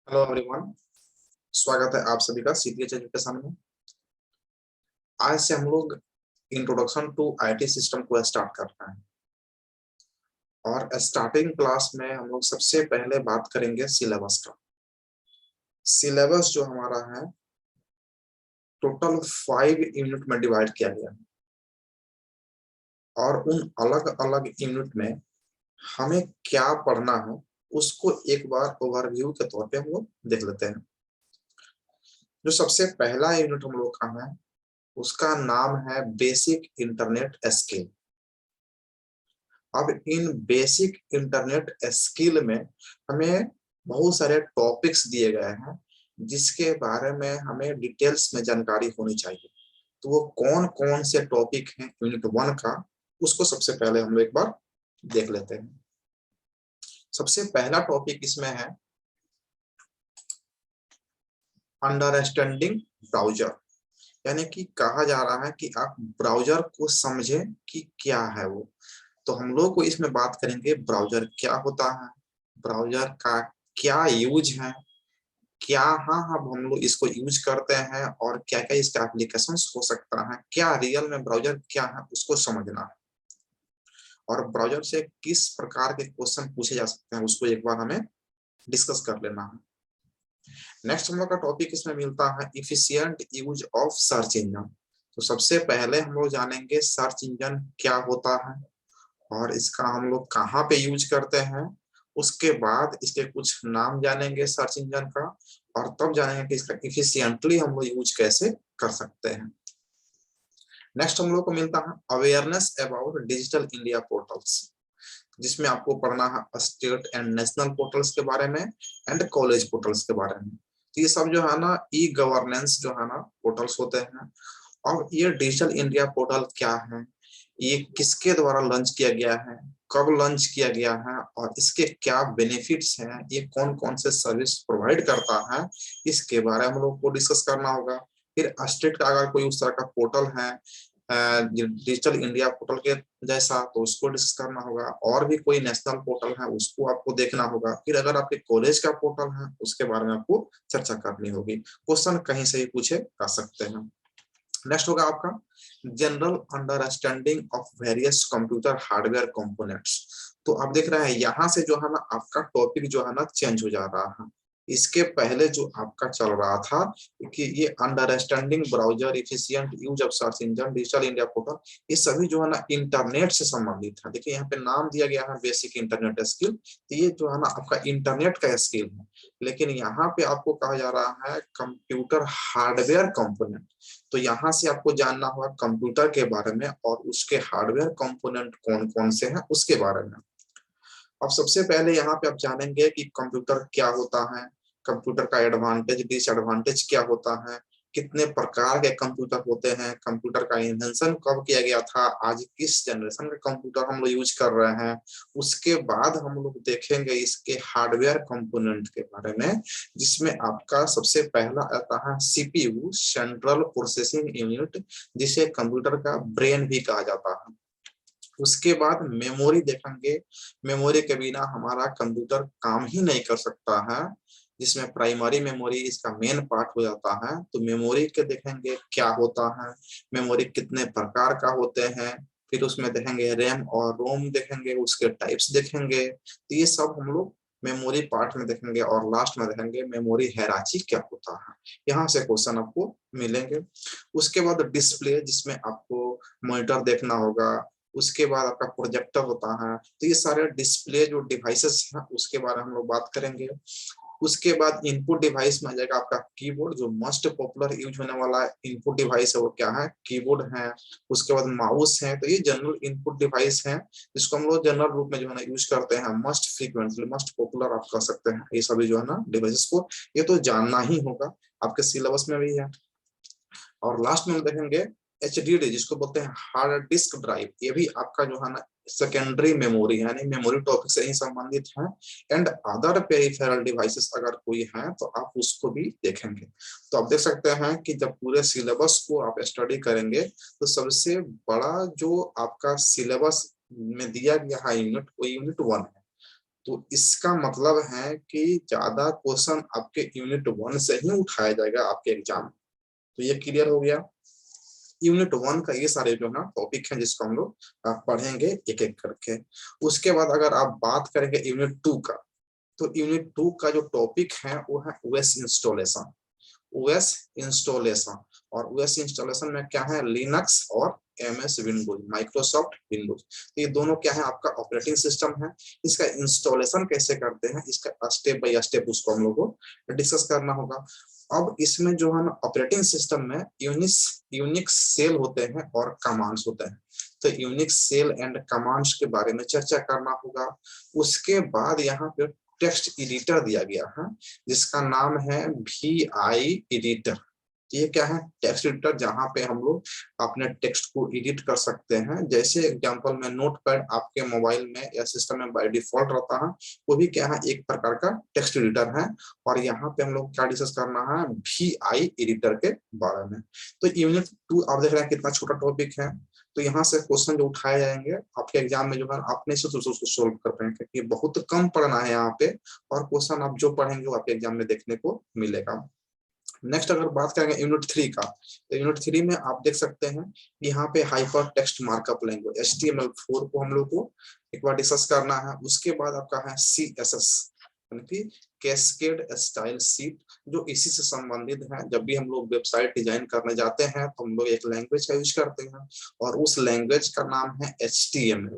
Hello everyone. स्वागत है आप सभी का सीपीएच एजुकेशन में। आज से हम लोग इंट्रोडक्शन टू आईटी सिस्टम को स्टार्ट कर रहे हैं और स्टार्टिंग क्लास में हम लोग सबसे पहले बात करेंगे सिलेबस का। सिलेबस जो हमारा है टोटल 5 यूनिट में डिवाइड किया गया है और उन अलग अलग यूनिट में हमें क्या पढ़ना है उसको एक बार ओवरव्यू के तौर पे हम लोग देख लेते हैं। जो सबसे पहला यूनिट हम लोग का है उसका नाम है बेसिक इंटरनेट स्किल। अब इन बेसिक इंटरनेट स्किल में हमें बहुत सारे टॉपिक्स दिए गए हैं जिसके बारे में हमें डिटेल्स में जानकारी होनी चाहिए। तो वो कौन कौन से टॉपिक हैं यूनिट 1 का, उसको सबसे पहले हम लोग एक बार देख लेते हैं। सबसे पहला टॉपिक इसमें है अंडरस्टैंडिंग ब्राउजर, यानी कि कहा जा रहा है कि आप ब्राउजर को समझें कि क्या है वो। तो हम लोग को इसमें बात करेंगे ब्राउजर क्या होता है, ब्राउजर का क्या यूज है, क्या हाँ हम लोग इसको यूज करते हैं और क्या क्या इसका एप्लीकेशंस हो सकता है, क्या रियल में ब्राउजर क्या है उसको समझना है और ब्राउजर से किस प्रकार के क्वेश्चन पूछे जा सकते हैं उसको एक बार हमें डिस्कस कर लेना है। नेक्स्ट हम लोग का टॉपिक इसमें मिलता है efficient use of search engine. तो सबसे पहले हम लोग जानेंगे सर्च इंजन क्या होता है और इसका हम लोग कहाँ पे यूज करते हैं। उसके बाद इसके कुछ नाम जानेंगे सर्च इंजन का और तब जानेंगे कि इसका इफिशिएंटली हम लोग यूज कैसे कर सकते हैं। नेक्स्ट हम लोग को मिलता है awareness about digital India portals, जिसमें आपको पढ़ना है स्टेट एंड नेशनल पोर्टल्स के बारे में एंड कॉलेज पोर्टल्स के बारे में। तो ये सब जो है ना ई गवर्नेंस जो है ना पोर्टल्स होते हैं। और ये डिजिटल इंडिया पोर्टल क्या है, ये किसके द्वारा लॉन्च किया गया है, कब लॉन्च किया गया है और इसके क्या बेनिफिट्स हैं, ये कौन कौन से सर्विस प्रोवाइड करता है, इसके बारे में हम लोग को डिस्कस करना होगा। फिर स्टेट का अगर कोई उस तरह का पोर्टल है डिजिटल इंडिया पोर्टल के जैसा, तो उसको डिस्कस करना होगा। और भी कोई नेशनल पोर्टल है उसको आपको देखना होगा। फिर अगर आपके कॉलेज का पोर्टल है उसके बारे में आपको चर्चा करनी होगी। क्वेश्चन कहीं से भी पूछे जा सकते हैं। नेक्स्ट होगा आपका general understanding of various computer hardware components. तो आप देख रहे हैं यहाँ से जो है ना आपका टॉपिक जो है ना चेंज हो जा रहा है। इसके पहले जो आपका चल रहा था कि ये understanding browser efficient use of search engine digital India portal, ये सभी जो है ना इंटरनेट से संबंधित है। देखिए यहाँ पे नाम दिया गया है बेसिक इंटरनेट स्किल, तो ये जो है ना आपका इंटरनेट का स्किल है। लेकिन यहाँ पे आपको कहा जा रहा है कंप्यूटर हार्डवेयर कंपोनेंट। तो यहाँ से आपको जानना होगा कंप्यूटर के बारे में और उसके हार्डवेयर कंपोनेंट कौन कौन से हैं उसके बारे में। अब सबसे पहले यहाँ पे आप जानेंगे कि कंप्यूटर क्या होता है, कंप्यूटर का एडवांटेज डिसएडवांटेज क्या होता है, कितने प्रकार के कंप्यूटर होते हैं, कंप्यूटर का इन्वेंशन कब किया गया था, आज किस जनरेशन का कंप्यूटर हम लोग यूज कर रहे हैं। उसके बाद हम लोग देखेंगे इसके हार्डवेयर कंपोनेंट के बारे में, जिसमें आपका सबसे पहला आता है सीपीयू सेंट्रल प्रोसेसिंग यूनिट, जिसे कंप्यूटर का ब्रेन भी कहा जाता है। उसके बाद मेमोरी देखेंगे, मेमोरी के बिना हमारा कंप्यूटर काम ही नहीं कर सकता है, जिसमें प्राइमरी मेमोरी इसका मेन पार्ट हो जाता है। तो मेमोरी के देखेंगे क्या होता है, मेमोरी कितने प्रकार का होते हैं, फिर उसमें देखेंगे रैम और रोम देखेंगे, उसके टाइप्स देखेंगे। तो ये सब हम लोग मेमोरी पार्ट में देखेंगे और लास्ट में देखेंगे मेमोरी हायरार्की क्या होता है। यहाँ से क्वेश्चन आपको मिलेंगे। उसके बाद डिस्प्ले, जिसमें आपको मॉनिटर देखना होगा। उसके बाद आपका प्रोजेक्टर होता है। तो ये सारे डिस्प्ले जो डिवाइसेस हैं उसके बारे में हम लोग बात करेंगे। उसके बाद इनपुट डिवाइस में आ जाएगा आपका कीबोर्ड, जो मोस्ट पॉपुलर यूज होने वाला इनपुट डिवाइस है वो क्या है, कीबोर्ड है। उसके बाद माउस है। तो ये जनरल इनपुट डिवाइस है जिसको हम लोग जनरल रूप में जो है ना यूज करते हैं, मस्ट फ्रीक्वेंटली मस्ट पॉपुलर आप कह सकते हैं ये सभी जो है ना डिवाइसेस को। ये तो जानना ही होगा, आपके सिलेबस में भी है। और लास्ट में हम देखेंगे एचडीडी, जिसको बोलते हैं हार्ड डिस्क ड्राइव। ये भी आपका जो है ना सेकेंडरी मेमोरी है, यानी मेमोरी टॉपिक से ही संबंधित है। एंड अदर पेरिफेरल डिवाइसेस अगर कोई है तो आप उसको भी देखेंगे। तो आप देख सकते हैं कि जब पूरे सिलेबस को आप स्टडी करेंगे तो सबसे बड़ा जो आपका सिलेबस में दिया गया है यूनिट, वो यूनिट 1 है। तो इसका मतलब है कि ज्यादा क्वेश्चन आपके यूनिट 1 से ही उठाया जाएगा आपके एग्जाम। तो ये क्लियर हो गया। यूनिट 1 का ये सारे जो है ना टॉपिक है जिसको हम लोग पढ़ेंगे एक एक करके। उसके बाद अगर आप बात करेंगे यूनिट 2 का, तो यूनिट 2 का जो टॉपिक है वो है ओएस इंस्टॉलेशन। ओएस इंस्टॉलेशन, और ओएस इंस्टॉलेशन में क्या है, लिनक्स और एमएस विंडोज, माइक्रोसॉफ्ट विंडोज, तो ये दोनों क्या है, आपका ऑपरेटिंग सिस्टम है। इसका इंस्टॉलेशन कैसे करते हैं, इसका स्टेप बाय स्टेप उसको हम लोग को डिस्कस करना होगा। अब इसमें जो है ना ऑपरेटिंग सिस्टम में यूनिक्स सेल होते हैं और कमांड्स होते हैं। तो यूनिक्स सेल एंड कमांड्स के बारे में चर्चा करना होगा। उसके बाद यहाँ पे टेक्स्ट एडिटर दिया गया है जिसका नाम है VI एडिटर। ये क्या है, टेक्स्ट एडिटर, जहां पे हम लोग अपने टेक्स्ट को एडिट कर सकते हैं। जैसे एग्जांपल में नोटपैड आपके मोबाइल में या सिस्टम में बाय डिफॉल्ट रहता है, वो भी क्या है, एक प्रकार का टेक्स्ट एडिटर है। और यहाँ पे हम लोग क्या डिस्कस करना है, VI एडिटर के बारे में। तो यूनिट 2 आप देख रहे हैं कितना छोटा टॉपिक है। तो यहाँ से क्वेश्चन जो उठाए जाएंगे आपके एग्जाम में जो है अपने से उसको सोल्व कर पाएंगे, क्योंकि बहुत कम पढ़ना है यहाँ पे, और क्वेश्चन आप जो पढ़ेंगे वो आपके एग्जाम में देखने को मिलेगा। नेक्स्ट अगर बात करेंगे यूनिट 3 का, तो यूनिट 3 में आप देख सकते हैं यहाँ पे hyper text markup language HTML4 को हम लोग को एक बार डिस्कस करना है। उसके बाद आपका है CSS, यानी कि कैस्केड स्टाइल शीट, जो इसी से संबंधित है। जब भी हम लोग वेबसाइट डिजाइन करने जाते हैं तो हम लोग एक लैंग्वेज का यूज करते हैं, और उस लैंग्वेज का नाम है HTML।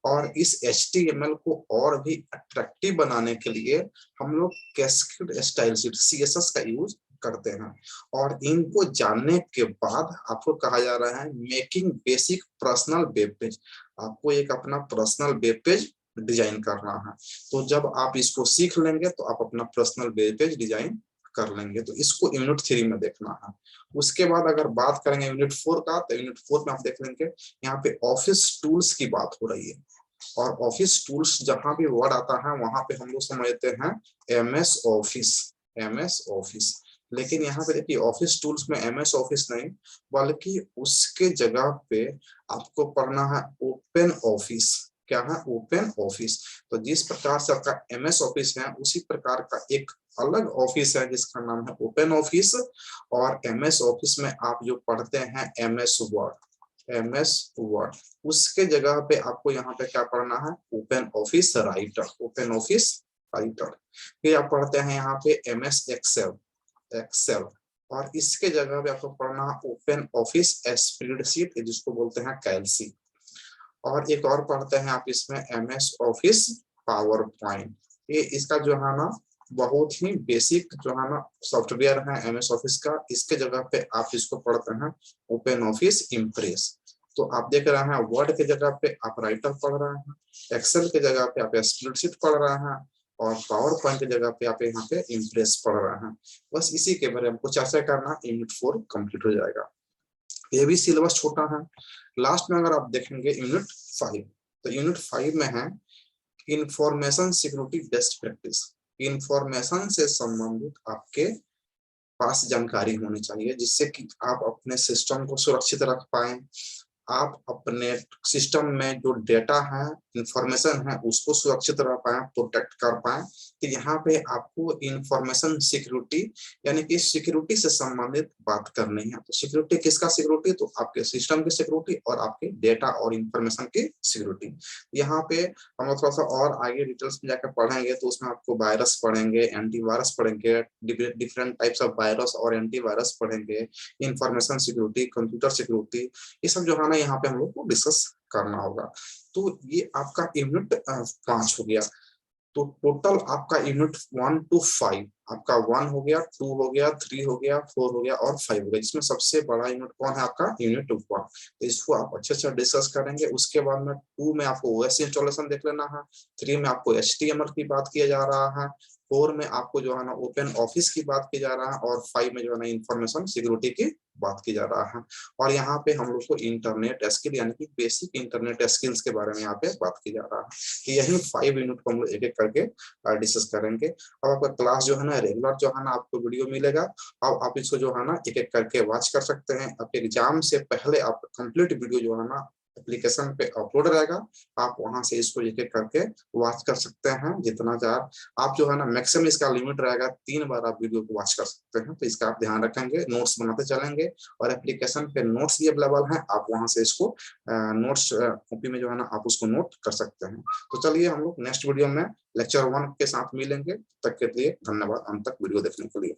और इस HTML को और भी अट्रैक्टिव बनाने के लिए हम लोग कैस्केड स्टाइल शीट CSS का यूज करते हैं। और इनको जानने के बाद आपको कहा जा रहा है making basic personal web page. आपको एक अपना पर्सनल वेब पेज डिजाइन करना है। तो जब आप इसको सीख लेंगे तो आप अपना पर्सनल वेब पेज डिजाइन कर लेंगे। तो इसको यूनिट 3 में देखना है। उसके बाद अगर बात करेंगे यूनिट 4 का, तो यूनिट 4 में आप देख लेंगे यहाँ पे ऑफिस टूल्स की बात हो रही है। और ऑफिस टूल्स जहां भी वर्ड आता है वहां पे हम लोग समझते हैं MS ऑफिस। लेकिन यहाँ पे देखिए ऑफिस टूल्स में MS ऑफिस नहीं, बल्कि उसके जगह पे आपको पढ़ना है ओपन ऑफिस। क्या है, ओपन ऑफिस। तो जिस प्रकार से आपका MS ऑफिस है उसी प्रकार का एक अलग ऑफिस है जिसका नाम है ओपन ऑफिस। और MS ऑफिस में आप जो पढ़ते हैं MS वर्ड, उसके जगह पे आपको यहाँ पे क्या पढ़ना है, ओपन ऑफिस राइटर। फिर आप पढ़ते हैं यहाँ पे MS एक्सेल। और इसके जगह पे आपको पढ़ना है ओपन ऑफिस स्प्रेडशीट, जिसको बोलते हैं कैल्सी। और एक और पढ़ते हैं आप इसमें MS ऑफिस पावर पॉइंट। ये इसका जो है ना बहुत ही बेसिक जो है ना सॉफ्टवेयर है MS ऑफिस का। इसके जगह पे आप इसको पढ़ते हैं ओपन ऑफिस इम्प्रेस। तो आप देख रहे हैं वर्ड के जगह पे आप राइटर पढ़ रहे हैं, एक्सेल के जगह पे आप स्प्रेडशीट पढ़ रहे हैं, और पावर पॉइंट की जगह पे आप यहाँ पे इम्प्रेस पढ़ रहे हैं। बस इसी के बारे में हमको चर्चा करना, यूनिट 4 कंप्लीट हो जाएगा। ये भी सिलेबस छोटा है। लास्ट में अगर आप देखेंगे यूनिट 5, तो यूनिट 5 में है information security best practice. Information से संबंधित आपके पास जानकारी होनी चाहिए, जिससे कि आप अपने सिस्टम को सुरक्षित रख पाए, आप अपने सिस्टम में जो डेटा है, इंफॉर्मेशन है, उसको सुरक्षित रख पाए, प्रोटेक्ट कर पाए। तो यहाँ पे आपको इंफॉर्मेशन सिक्योरिटी यानी कि सिक्योरिटी से संबंधित बात करनी है। तो सिक्योरिटी किसका सिक्योरिटी, तो आपके सिस्टम की सिक्योरिटी और आपके डेटा और इंफॉर्मेशन की सिक्योरिटी। यहाँ पे हम लोग थोड़ा सा और आगे डिटेल्स में जाकर पढ़ेंगे, तो उसमें आपको वायरस पढ़ेंगे, एंटीवायरस पढ़ेंगे, डिफरेंट टाइप्स ऑफ वायरस और एंटीवायरस पढ़ेंगे, इंफॉर्मेशन सिक्योरिटी, कंप्यूटर सिक्योरिटी, ये सब जो है ना यहाँ पे हम लोग को डिस्कस करना होगा। तो ये आपका यूनिट 5 हो गया। तो टोटल आपका यूनिट 1 to 5 आपका 1 हो गया, 2 हो गया, 3 हो गया, 4 हो गया और 5 हो गया, जिसमें सबसे बड़ा यूनिट कौन है, आपका यूनिट 1। तो इसको आप अच्छे से डिस्कस करेंगे। उसके बाद में 2 में आपको ओएस इंस्टॉलेशन देख लेना है, 3 में आपको HTML की बात किया जा रहा है, 4 में आपको जो है ना ओपन ऑफिस की बात की जा रहा है, और 5 में जो है ना इंफॉर्मेशन सिक्योरिटी की बात की जा रहा है। और यहाँ पे हम लोग को इंटरनेट स्किल यानी कि बेसिक इंटरनेट स्किल्स के बारे में यहाँ पे बात की जा रहा है। कि यही 5 यूनिट को हम लोग एक एक करके डिस्कस करेंगे। अब आपका क्लास जो है ना रेगुलर जो है ना आपको वीडियो मिलेगा। अब आप इसको जो है ना एक एक करके वॉच कर सकते हैं। आपके एग्जाम से पहले आप कंप्लीट वीडियो जो है ना एप्लीकेशन पे अपलोड रहेगा, आप वहां से इसको एक एक करके वॉच कर सकते हैं। जितना चार आप जो है ना मैक्सिमम इसका लिमिट रहेगा 3 बार आप वीडियो को वॉच कर सकते हैं। तो इसका आप ध्यान रखेंगे, नोट्स बनाते चलेंगे और एप्लीकेशन पे नोट्स भी अवेलेबल है, आप वहां से इसको नोट्स कॉपी में जो है ना आप उसको नोट कर सकते हैं। तो चलिए हम लोग नेक्स्ट वीडियो में लेक्चर 1 के साथ मिलेंगे। तब तक के लिए धन्यवाद अंत तक वीडियो देखने के लिए।